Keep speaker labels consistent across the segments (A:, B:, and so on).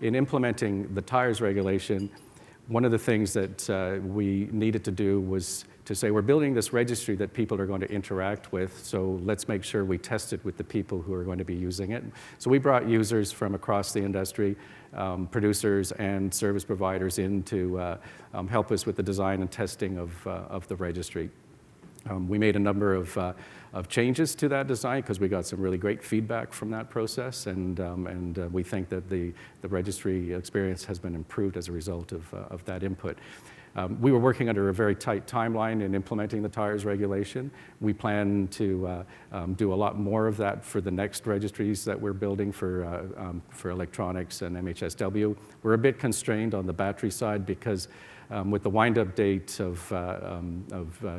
A: in implementing the tires regulation, one of the things that we needed to do was to say, we're building this registry that people are going to interact with, so let's make sure we test it with the people who are going to be using it. So we brought users from across the industry, producers and service providers in to help us with the design and testing of the registry. We made a number of changes to that design because we got some really great feedback from that process, and we think that the registry experience has been improved as a result of that input. We were working under a very tight timeline in implementing the tires regulation. We plan to do a lot more of that for the next registries that we're building for electronics and MHSW. We're a bit constrained on the battery side because with the wind-up date of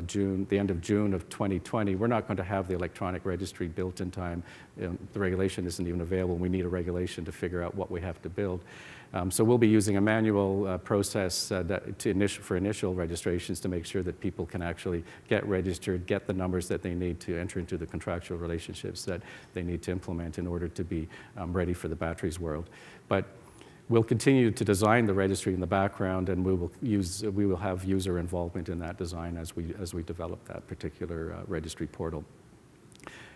A: June, the end of June of 2020, we're not going to have the electronic registry built in time. The regulation isn't even available. We need a regulation to figure out what we have to build. So we'll be using a manual process for initial registrations to make sure that people can actually get registered, get the numbers that they need to enter into the contractual relationships that they need to implement in order to be ready for the batteries world. But we'll continue to design the registry in the background, and we will have user involvement in that design as we develop that particular registry portal.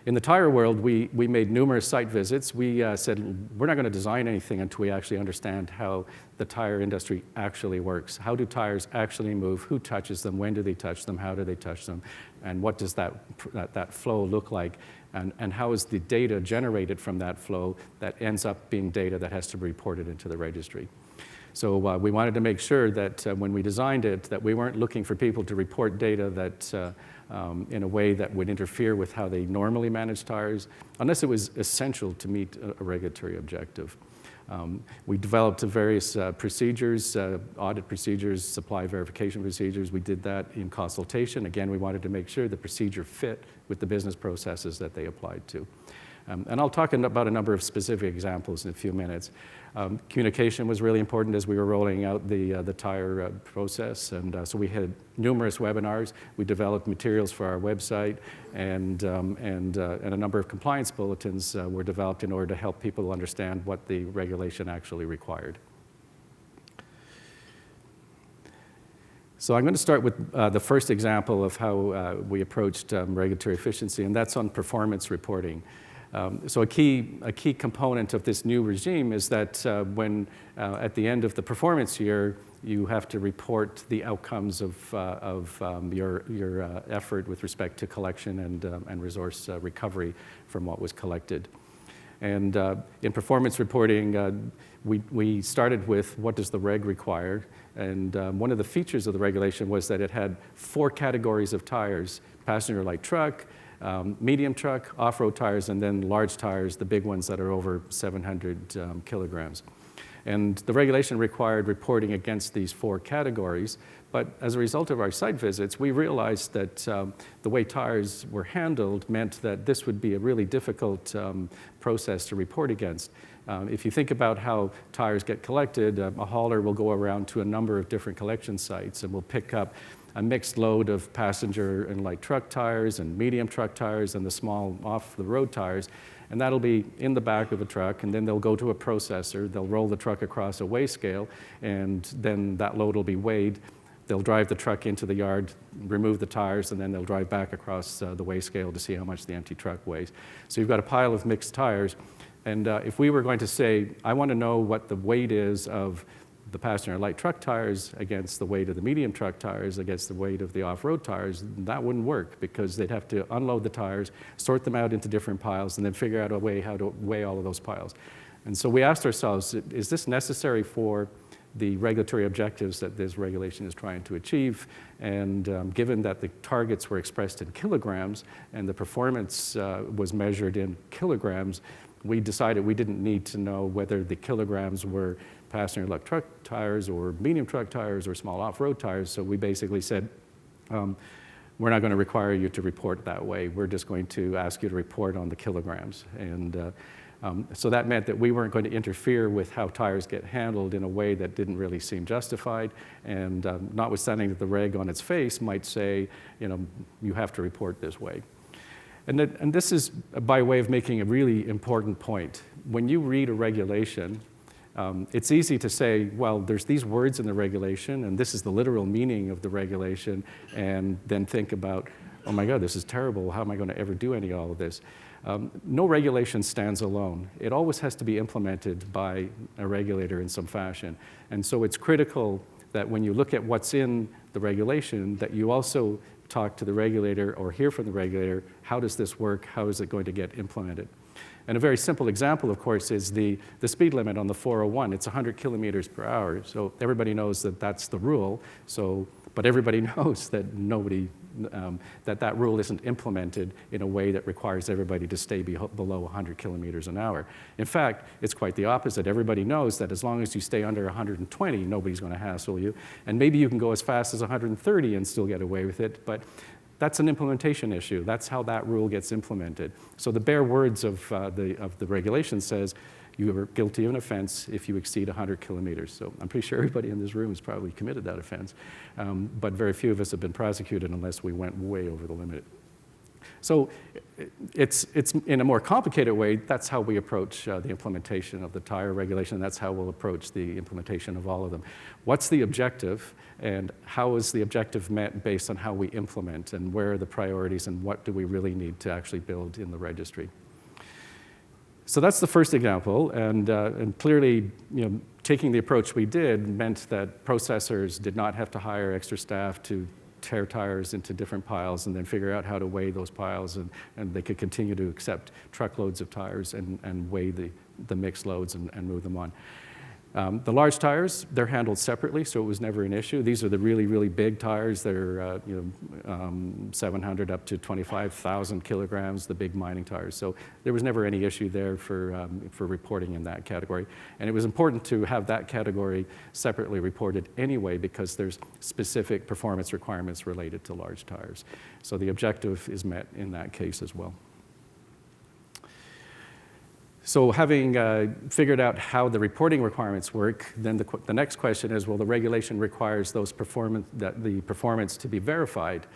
A: In the tire world, we made numerous site visits. We said, we're not going to design anything until we actually understand how the tire industry actually works. How do tires actually move? Who touches them? When do they touch them? How do they touch them? And what does that flow look like? And how is the data generated from that flow that ends up being data that has to be reported into the registry? So we wanted to make sure that when we designed it, that we weren't looking for people to report data that in a way that would interfere with how they normally manage tires, unless it was essential to meet a regulatory objective. We developed various procedures, audit procedures, supply verification procedures. We did that in consultation. Again, we wanted to make sure the procedure fit with the business processes that they applied to. And I'll talk about a number of specific examples in a few minutes. Communication was really important as we were rolling out the tire process, and so we had numerous webinars. We developed materials for our website, and a number of compliance bulletins were developed in order to help people understand what the regulation actually required. So I'm going to start with the first example of how we approached regulatory efficiency, and that's on performance reporting. So a key component of this new regime is that when at the end of the performance year, you have to report the outcomes of your effort with respect to collection and resource recovery from what was collected. And in performance reporting, we started with what does the reg require, and one of the features of the regulation was that it had 4 categories of tires: passenger light truck, medium truck, off-road tires, and then large tires, the big ones that are over 700 kilograms. And the regulation required reporting against these 4 categories, but as a result of our site visits, we realized that the way tires were handled meant that this would be a really difficult process to report against. If you think about how tires get collected, a hauler will go around to a number of different collection sites and will pick up a mixed load of passenger and light truck tires and medium truck tires and the small off-the-road tires, and that'll be in the back of a truck, and then they'll go to a processor, they'll roll the truck across a weigh scale, and then that load will be weighed. They'll drive the truck into the yard, remove the tires, and then they'll drive back across the weigh scale to see how much the empty truck weighs. So you've got a pile of mixed tires, and if we were going to say, I want to know what the weight is of the passenger light truck tires against the weight of the medium truck tires against the weight of the off-road tires, that wouldn't work because they'd have to unload the tires, sort them out into different piles, and then figure out a way how to weigh all of those piles. And so we asked ourselves, is this necessary for the regulatory objectives that this regulation is trying to achieve? And given that the targets were expressed in kilograms and the performance was measured in kilograms, we decided we didn't need to know whether the kilograms were passenger light truck tires or medium truck tires or small off-road tires. So we basically said, we're not going to require you to report that way. We're just going to ask you to report on the kilograms. And so that meant that we weren't going to interfere with how tires get handled in a way that didn't really seem justified. And notwithstanding that the reg on its face might say, you have to report this way. And this is by way of making a really important point. When you read a regulation, It's easy to say, well, there's these words in the regulation, and this is the literal meaning of the regulation, and then think about, oh my God, this is terrible. How am I going to ever do any of all of this? No regulation stands alone. It always has to be implemented by a regulator in some fashion. And so it's critical that when you look at what's in the regulation, that you also talk to the regulator or hear from the regulator, how does this work? How is it going to get implemented? And a very simple example, of course, is the speed limit on the 401. It's 100 kilometers per hour. So everybody knows that that's the rule. But everybody knows that that rule isn't implemented in a way that requires everybody to stay below 100 kilometers an hour. In fact, it's quite the opposite. Everybody knows that as long as you stay under 120, nobody's going to hassle you. And maybe you can go as fast as 130 and still get away with it, but that's an implementation issue. That's how that rule gets implemented. So the bare words of the regulation says you are guilty of an offense if you exceed 100 kilometers. So I'm pretty sure everybody in this room has probably committed that offense, but very few of us have been prosecuted unless we went way over the limit. So it's in a more complicated way, that's how we approach the implementation of the tire regulation. That's how we'll approach the implementation of all of them. What's the objective, and how is the objective met based on how we implement, and where are the priorities, and what do we really need to actually build in the registry? So that's the first example, and clearly, taking the approach we did meant that processors did not have to hire extra staff to tear tires into different piles and then figure out how to weigh those piles, and they could continue to accept truckloads of tires and weigh the mixed loads and move them on. The large tires, they're handled separately, so it was never an issue. These are the really, really big tires. They're 700 up to 25,000 kilograms, the big mining tires. So there was never any issue there for reporting in that category. And it was important to have that category separately reported anyway, because there's specific performance requirements related to large tires. So the objective is met in that case as well. So having figured out how the reporting requirements work, then the next question is, well, the regulation requires the performance to be verified.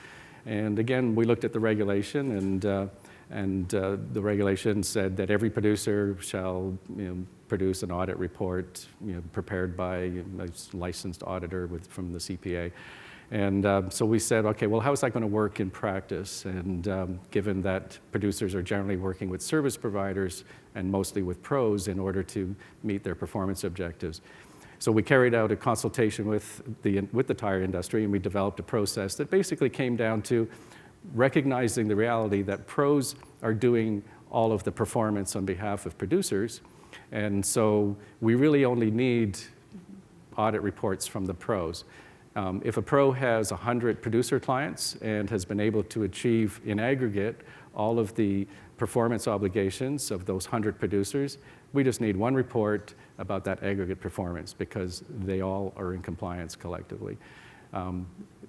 A: And again, we looked at the regulation, and the regulation said that every producer shall produce an audit report prepared by a licensed auditor from the CPA. And so we said, okay, well, how is that going to work in practice? And given that producers are generally working with service providers and mostly with pros in order to meet their performance objectives. So we carried out a consultation with the tire industry, and we developed a process that basically came down to recognizing the reality that pros are doing all of the performance on behalf of producers. And so we really only need audit reports from the pros. If a pro has 100 producer clients and has been able to achieve in aggregate all of the performance obligations of those 100 producers, we just need one report about that aggregate performance because they all are in compliance collectively.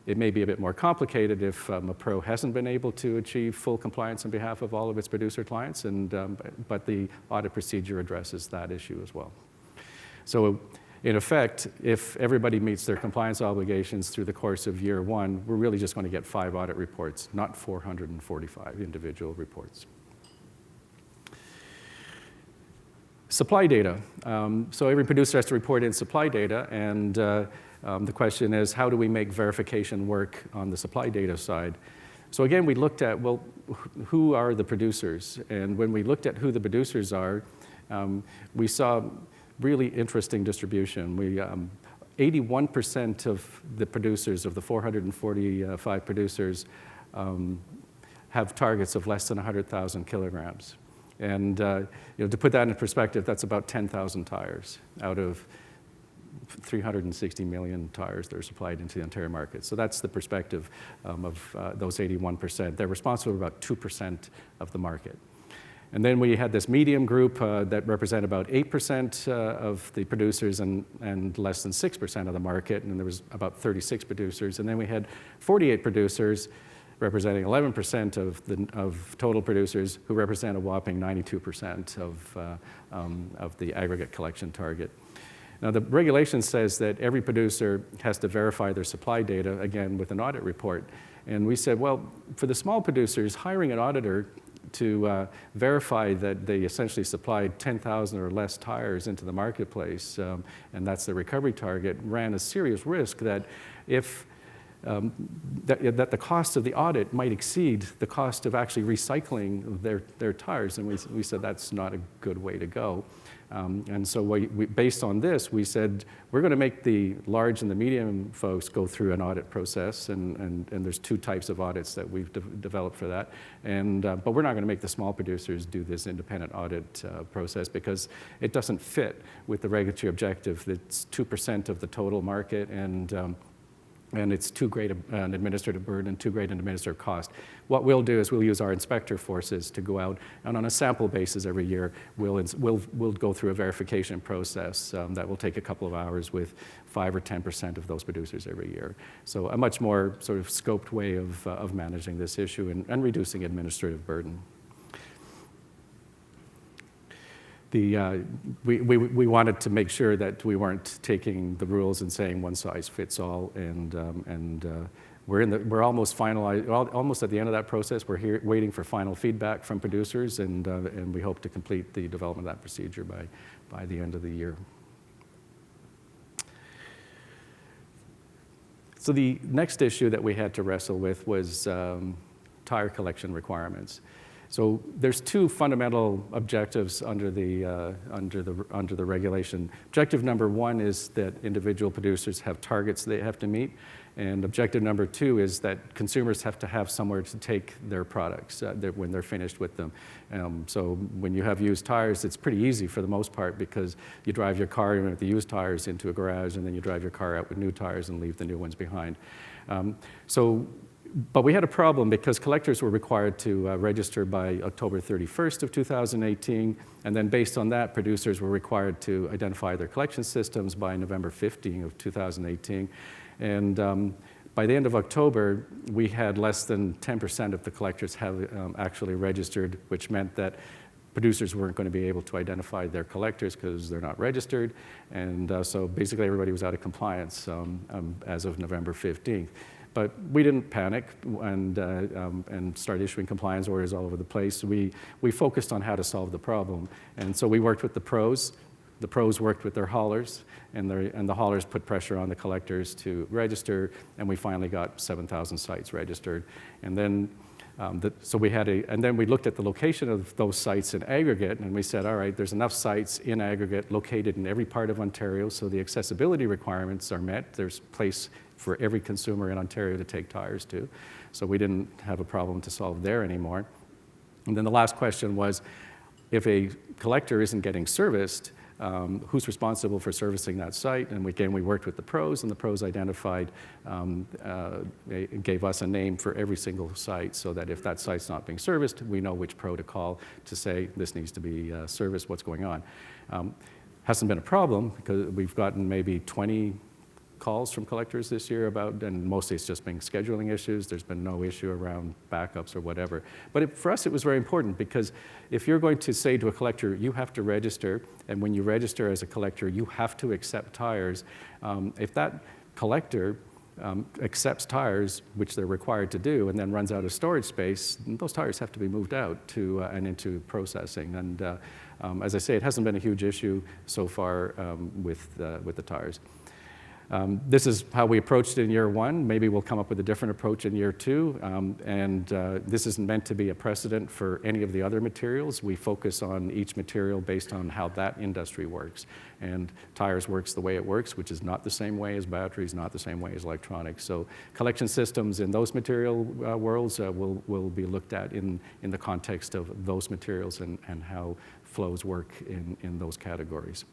A: It may be a bit more complicated if a pro hasn't been able to achieve full compliance on behalf of all of its producer clients, but the audit procedure addresses that issue as well. So in effect, if everybody meets their compliance obligations through the course of year one, we're really just going to get 5 audit reports, not 445 individual reports. Supply data. So every producer has to report in supply data, and the question is, how do we make verification work on the supply data side? So again, we looked at, well, who are the producers? And when we looked at who the producers are, we saw really interesting distribution. 81% of the producers, of the 445 producers, have targets of less than 100,000 kilograms. And to put that in perspective, that's about 10,000 tires out of 360 million tires that are supplied into the entire market. So that's the perspective of those 81%. They're responsible for about 2% of the market. And then we had this medium group that represent about 8% of the producers and less than 6% of the market, and there was about 36 producers. And then we had 48 producers representing 11% of total producers who represent a whopping 92% of the aggregate collection target. Now, the regulation says that every producer has to verify their supply data, again, with an audit report. And we said, well, for the small producers, hiring an auditor verify that they essentially supplied 10,000 or less tires into the marketplace, and that's the recovery target, ran a serious risk that if that the cost of the audit might exceed the cost of actually recycling their tires. And we said that's not a good way to go. And so based on this, we said we're going to make the large and the medium folks go through an audit process, and there's two types of audits that we've developed for that. But we're not going to make the small producers do this independent audit process because it doesn't fit with the regulatory objective. It's 2% of the total market, and it's too great an administrative burden and too great an administrative cost. What we'll do is we'll use our inspector forces to go out, and on a sample basis every year, we'll go through a verification process that will take a couple of hours with 5 or 10% of those producers every year. So a much more sort of scoped way of managing this issue and reducing administrative burden. We wanted to make sure that we weren't taking the rules and saying one size fits all, and we're almost finalized, almost at the end of that process. We're here waiting for final feedback from producers, and we hope to complete the development of that procedure by the end of the year. So the next issue that we had to wrestle with was tire collection requirements. So there's two fundamental objectives under the regulation. Objective number one is that individual producers have targets they have to meet, and objective number two is that consumers have to have somewhere to take their products when they're finished with them. So when you have used tires, it's pretty easy for the most part because you drive your car with the used tires into a garage, and then you drive your car out with new tires and leave the new ones behind. But we had a problem because collectors were required to register by October 31st of 2018, and then based on that, producers were required to identify their collection systems by November 15 of 2018. And by the end of October, we had less than 10% of the collectors have actually registered, which meant that producers weren't going to be able to identify their collectors because they're not registered. And so basically everybody was out of compliance as of November 15th. But we didn't panic and start issuing compliance orders all over the place. We focused on how to solve the problem. And so we worked with the pros. The pros worked with their haulers, and the haulers put pressure on the collectors to register, and we finally got 7,000 sites registered. And then we looked at the location of those sites in aggregate, and we said, all right, there's enough sites in aggregate located in every part of Ontario, so the accessibility requirements are met. There's place for every consumer in Ontario to take tires to. So we didn't have a problem to solve there anymore. And then the last question was, if a collector isn't getting serviced, who's responsible for servicing that site? And again, we worked with the pros, and the pros identified, gave us a name for every single site so that if that site's not being serviced, we know which pro to call to say this needs to be serviced, what's going on. Hasn't been a problem because we've gotten maybe 20 calls from collectors this year and mostly it's just been scheduling issues. There's been no issue around backups or whatever. But for us, it was very important because if you're going to say to a collector, you have to register, and when you register as a collector, you have to accept tires, if that collector accepts tires, which they're required to do, and then runs out of storage space, those tires have to be moved out and into processing. And as I say, it hasn't been a huge issue so far with the tires. This is how we approached it in year one. Maybe we'll come up with a different approach in year two. This isn't meant to be a precedent for any of the other materials. We focus on each material based on how that industry works. And tires works the way it works, which is not the same way as batteries, not the same way as electronics. So collection systems in those material worlds will be looked at in the context of those materials and how flows work in those categories.